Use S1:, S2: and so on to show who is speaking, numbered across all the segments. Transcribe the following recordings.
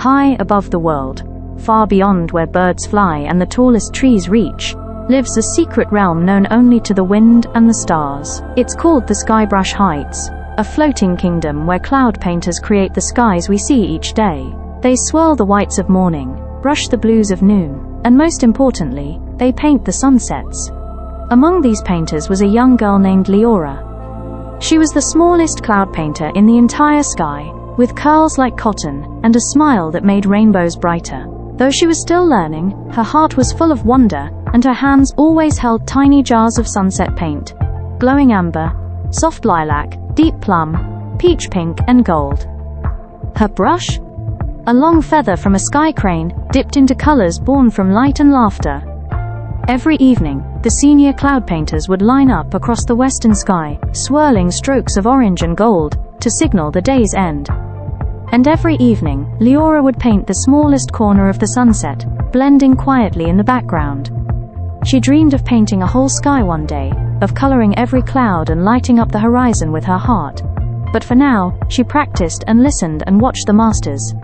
S1: High above the world, far beyond where birds fly and the tallest trees reach, lives a secret realm known only to the wind and the stars. It's called the Skybrush Heights, a floating kingdom where cloud painters create the skies we see each day. They swirl the whites of morning, brush the blues of noon, and most importantly, they paint the sunsets. Among these painters was a young girl named Liora. She was the smallest cloud painter in the entire sky, with curls like cotton and a smile that made rainbows brighter. Though she was still learning, her heart was full of wonder, and her hands always held tiny jars of sunset paint. Glowing amber, soft lilac, deep plum, peach pink, and gold. Her brush? A long feather from a sky crane, dipped into colors born from light and laughter. Every evening, the senior cloud painters would line up across the western sky, swirling strokes of orange and gold, to signal the day's end. And every evening, Liora would paint the smallest corner of the sunset, blending quietly in the background. She dreamed of painting a whole sky one day, of coloring every cloud and lighting up the horizon with her heart. But for now, she practiced and listened and watched the masters.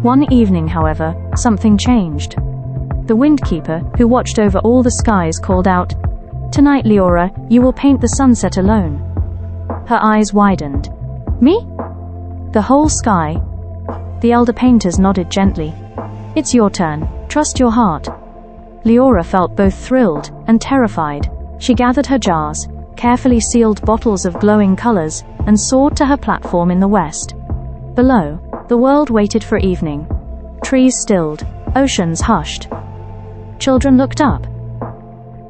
S1: One evening, however, something changed. The windkeeper, who watched over all the skies, called out, "Tonight, Liora, you will paint the sunset alone." Her eyes widened. "Me? The whole sky?" The elder painters nodded gently. "It's your turn. Trust your heart." Liora felt both thrilled and terrified. She gathered her jars, carefully sealed bottles of glowing colors, and soared to her platform in the west. Below, the world waited for evening. Trees stilled, oceans hushed. Children looked up.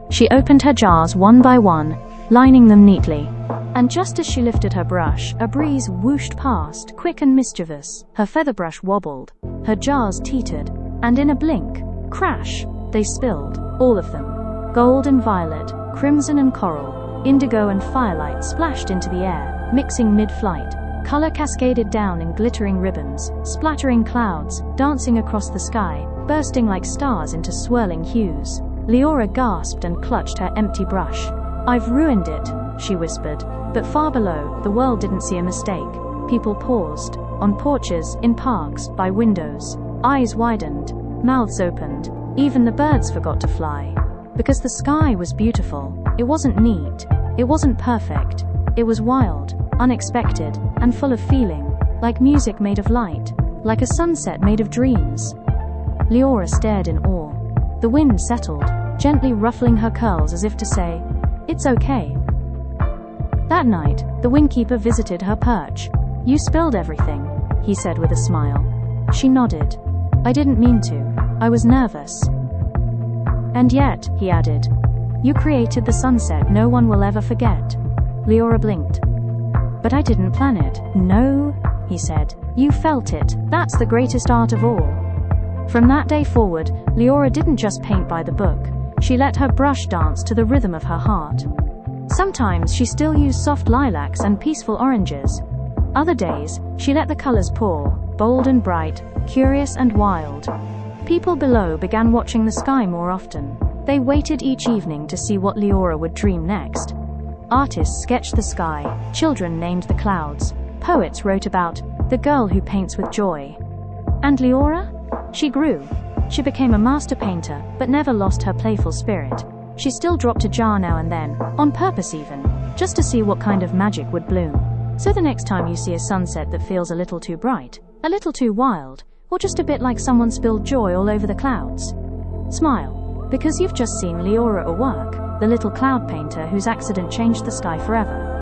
S1: She opened her jars one by one, lining them neatly. And just as she lifted her brush, a breeze whooshed past, quick and mischievous. Her feather brush wobbled, her jars teetered, and in a blink, crash, they spilled, all of them. Gold and violet, crimson and coral, indigo and firelight splashed into the air, mixing mid-flight. Color cascaded down in glittering ribbons, splattering clouds, dancing across the sky, bursting like stars into swirling hues. Liora gasped and clutched her empty brush. "I've ruined it," she whispered. But far below, the world didn't see a mistake. People paused, on porches, in parks, by windows. Eyes widened, mouths opened. Even the birds forgot to fly. Because the sky was beautiful. It wasn't neat. It wasn't perfect. It was wild, unexpected, and full of feeling. Like music made of light. Like a sunset made of dreams. Liora stared in awe. The wind settled, gently ruffling her curls as if to say, "It's okay." That night, the windkeeper visited her perch. "You spilled everything," he said with a smile. She nodded. "I didn't mean to. I was nervous." "And yet," he added, "you created the sunset no one will ever forget." Liora blinked. "But I didn't plan it." "No," he said. "You felt it. That's the greatest art of all." From that day forward, Liora didn't just paint by the book. She let her brush dance to the rhythm of her heart. Sometimes she still used soft lilacs and peaceful oranges. Other days, she let the colors pour, bold and bright, curious and wild. People below began watching the sky more often. They waited each evening to see what Liora would dream next. Artists sketched the sky, children named the clouds, poets wrote about the girl who paints with joy. And Liora? She grew. She became a master painter, but never lost her playful spirit. She still dropped a jar now and then, on purpose even, just to see what kind of magic would bloom. So the next time you see a sunset that feels a little too bright, a little too wild, or just a bit like someone spilled joy all over the clouds, smile, because you've just seen Liora at work, the little cloud painter whose accident changed the sky forever.